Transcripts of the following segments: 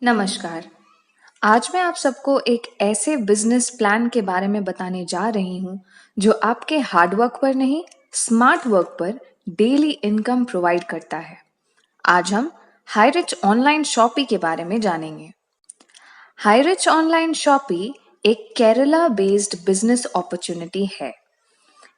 नमस्कार। आज मैं आप सबको एक ऐसे बिजनेस प्लान के बारे में बताने जा रही हूँ जो आपके हार्ड वर्क पर नहीं, स्मार्ट वर्क पर डेली इनकम प्रोवाइड करता है। आज हम हाईरिच ऑनलाइन शॉपी के बारे में जानेंगे। हाईरिच ऑनलाइन शॉपी एक केरला बेस्ड बिजनेस अपॉर्चुनिटी है।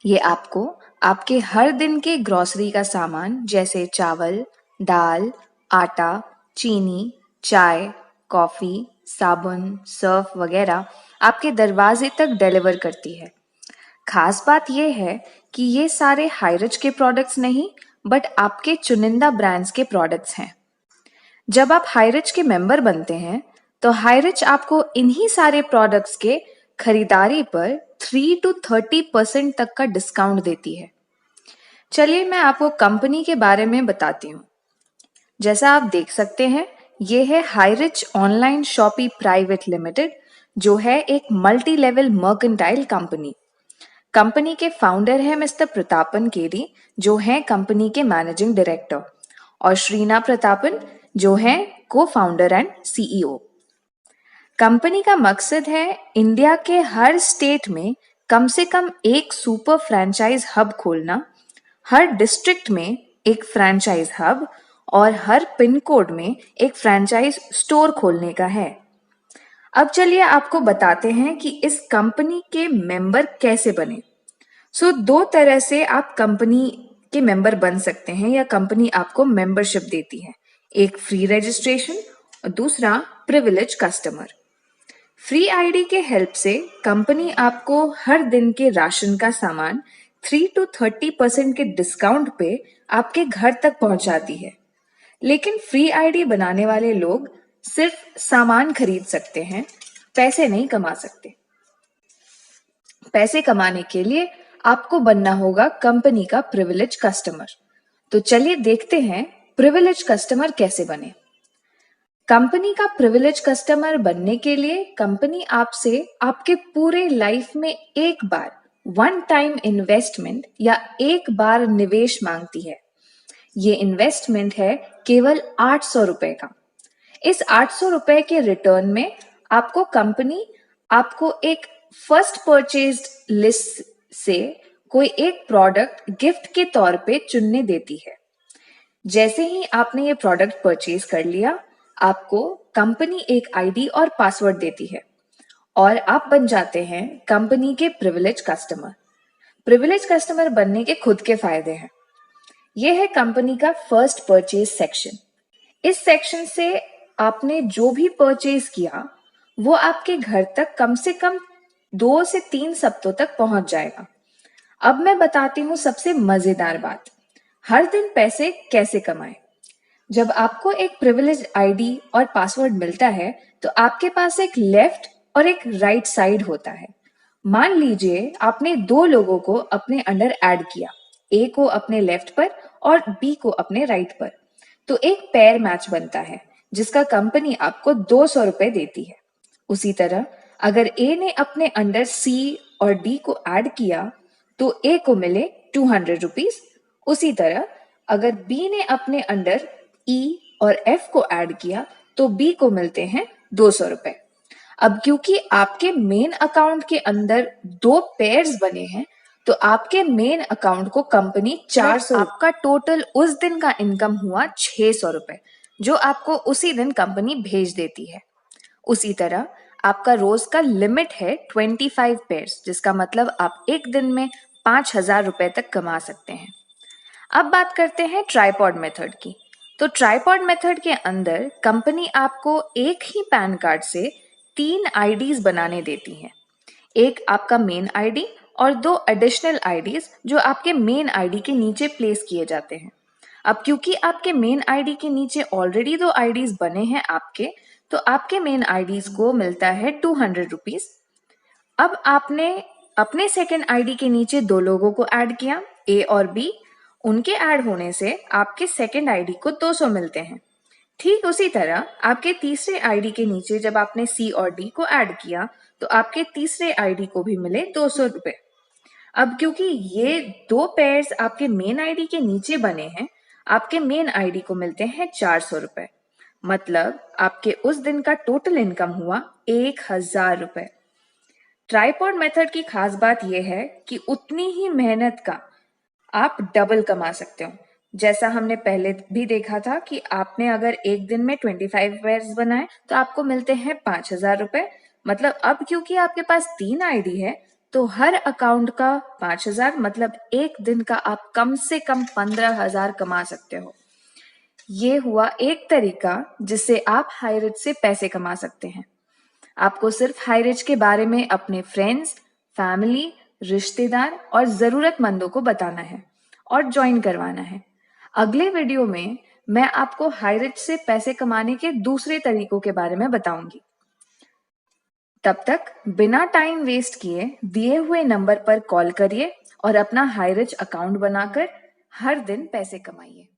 ये आपको आपके हर दिन के ग्रोसरी का सामान जैसे चावल, दाल, आटा, चीनी, चाय, कॉफी, साबुन, सर्फ वगैरह आपके दरवाजे तक डिलीवर करती है। खास बात यह है कि ये सारे हाईरिच के प्रोडक्ट्स नहीं, बट आपके चुनिंदा ब्रांड्स के प्रोडक्ट्स हैं। जब आप हाईरिच के मेंबर बनते हैं तो हाईरिच आपको इन्हीं सारे प्रोडक्ट्स के खरीदारी पर 3 to 30% तक का डिस्काउंट देती है। चलिए मैं आपको कंपनी के बारे में बताती हूँ। जैसा आप देख सकते हैं, ये है Highrich online shoppe private limited, जो है एक multi level mercantile company. Company के फाउंडर है मिस्टर प्रतापन केरी, जो हैं कंपनी के मैनेजिंग डायरेक्टर, और श्रीना प्रतापन, जो हैं को फाउंडर एंड सीईओ। कंपनी का मकसद है इंडिया के हर स्टेट में कम से कम एक सुपर फ्रेंचाइज हब खोलना, हर डिस्ट्रिक्ट में एक फ्रेंचाइज हब और हर पिन कोड में एक फ्रेंचाइज स्टोर खोलने का है। अब चलिए आपको बताते हैं कि इस कंपनी के मेंबर कैसे बने। दो तरह से आप कंपनी के मेंबर बन सकते हैं या कंपनी आपको मेंबरशिप देती है। एक फ्री रजिस्ट्रेशन और दूसरा प्रिविलेज कस्टमर। फ्री आईडी के हेल्प से कंपनी आपको हर दिन के राशन का सामान 3 to 30% के डिस्काउंट पे आपके घर तक पहुंचाती है। लेकिन फ्री आईडी बनाने वाले लोग सिर्फ सामान खरीद सकते हैं, पैसे नहीं कमा सकते। पैसे कमाने के लिए आपको बनना होगा कंपनी का प्रिविलेज कस्टमर। तो चलिए देखते हैं प्रिविलेज कस्टमर कैसे बने। कंपनी का प्रिविलेज कस्टमर बनने के लिए कंपनी आपसे आपके पूरे लाइफ में एक बार वन टाइम इन्वेस्टमेंट या एक बार निवेश मांगती है। ये इन्वेस्टमेंट है केवल 800 रुपए का। इस 800 रुपए के रिटर्न में आपको कंपनी आपको एक फर्स्ट परचेज लिस्ट से कोई एक प्रोडक्ट गिफ्ट के तौर पे चुनने देती है। जैसे ही आपने ये प्रोडक्ट परचेज कर लिया, आपको कंपनी एक आईडी और पासवर्ड देती है और आप बन जाते हैं कंपनी के प्रिविलेज कस्टमर। प्रिविलेज कस्टमर बनने के खुद के फायदे हैं। यह है कंपनी का फर्स्ट परचेज सेक्शन। इस सेक्शन से आपने जो भी परचेज किया वो आपके घर तक कम से कम 2 से 3 हफ्तों तक पहुंच जाएगा। अब मैं बताती हूँ सबसे मजेदार बात, हर दिन पैसे कैसे कमाएं। जब आपको एक प्रिविलेज आईडी और पासवर्ड मिलता है तो आपके पास एक लेफ्ट और एक राइट साइड होता है। मान लीजिए आपने दो लोगों को अपने अंडर ऐड किया, ए को अपने लेफ्ट पर और बी को अपने राइट पर, तो एक पेयर मैच बनता है जिसका कंपनी आपको 200 रुपए देती है। उसी तरह अगर ए ने अपने अंडर सी और डी को ऐड किया तो ए को मिले 200 रुपीज। उसी तरह अगर बी ने अपने अंडर ई और एफ को ऐड किया तो बी को मिलते हैं 200 रुपए। अब क्योंकि आपके मेन अकाउंट के अंदर दो पेयर्स बने हैं तो आपके मेन अकाउंट को कंपनी 400, आपका टोटल उस दिन का इनकम हुआ 600 रुपए, जो आपको उसी दिन कंपनी भेज देती है। उसी तरह आपका रोज का लिमिट है 25 पेयर्स, जिसका मतलब आप एक दिन में 5,000 रुपए तक कमा सकते हैं। अब बात करते हैं ट्राइपॉड मेथड की। तो ट्राइपॉड मेथड के अंदर कंपनी आपको एक ही पैन कार्ड से 3 आईडीज बनाने देती है। एक आपका मेन आईडी और दो एडिशनल आईडीज जो आपके मेन आईडी के नीचे प्लेस किए जाते हैं। अब क्योंकि आपके मेन आईडी के नीचे ऑलरेडी 2 आईडीज बने हैं आपके, तो आपके मेन आईडीज को मिलता है 200 रुपीज। अब आपने अपने सेकेंड आईडी के नीचे दो लोगों को ऐड किया, ए और बी। उनके ऐड होने से आपके सेकेंड आईडी को 200 मिलते हैं। ठीक उसी तरह आपके तीसरे आईडी के नीचे जब आपने सी और डी को ऐड किया तो आपके तीसरे आईडी को भी मिले 200 रुपए। अब क्योंकि ये दो पेयर्स आपके मेन आईडी के नीचे बने हैं, आपके मेन आईडी को मिलते हैं 400 रुपए। मतलब आपके उस दिन का टोटल इनकम हुआ 1,000 रुपए। ट्राइपॉड मेथड की खास बात यह है कि उतनी ही मेहनत का आप डबल कमा सकते हो। जैसा हमने पहले भी देखा था कि आपने अगर एक दिन में 25 पेयर्स बनाए तो आपको मिलते हैं 5,000 रुपए। मतलब अब क्योंकि आपके पास 3 आईडी है तो हर अकाउंट का 5,000, मतलब एक दिन का आप कम से कम 15,000 कमा सकते हो। ये हुआ एक तरीका जिससे आप हाईरिच से पैसे कमा सकते हैं। आपको सिर्फ हाईरिच के बारे में अपने फ्रेंड्स, फैमिली, रिश्तेदार और जरूरतमंदों को बताना है और ज्वाइन करवाना है। अगले वीडियो में मैं आपको हाईरिच से पैसे कमाने के दूसरे तरीकों के बारे में बताऊंगी। तब तक बिना टाइम वेस्ट किए दिए हुए नंबर पर कॉल करिए और अपना हाईरिच अकाउंट बनाकर हर दिन पैसे कमाइए।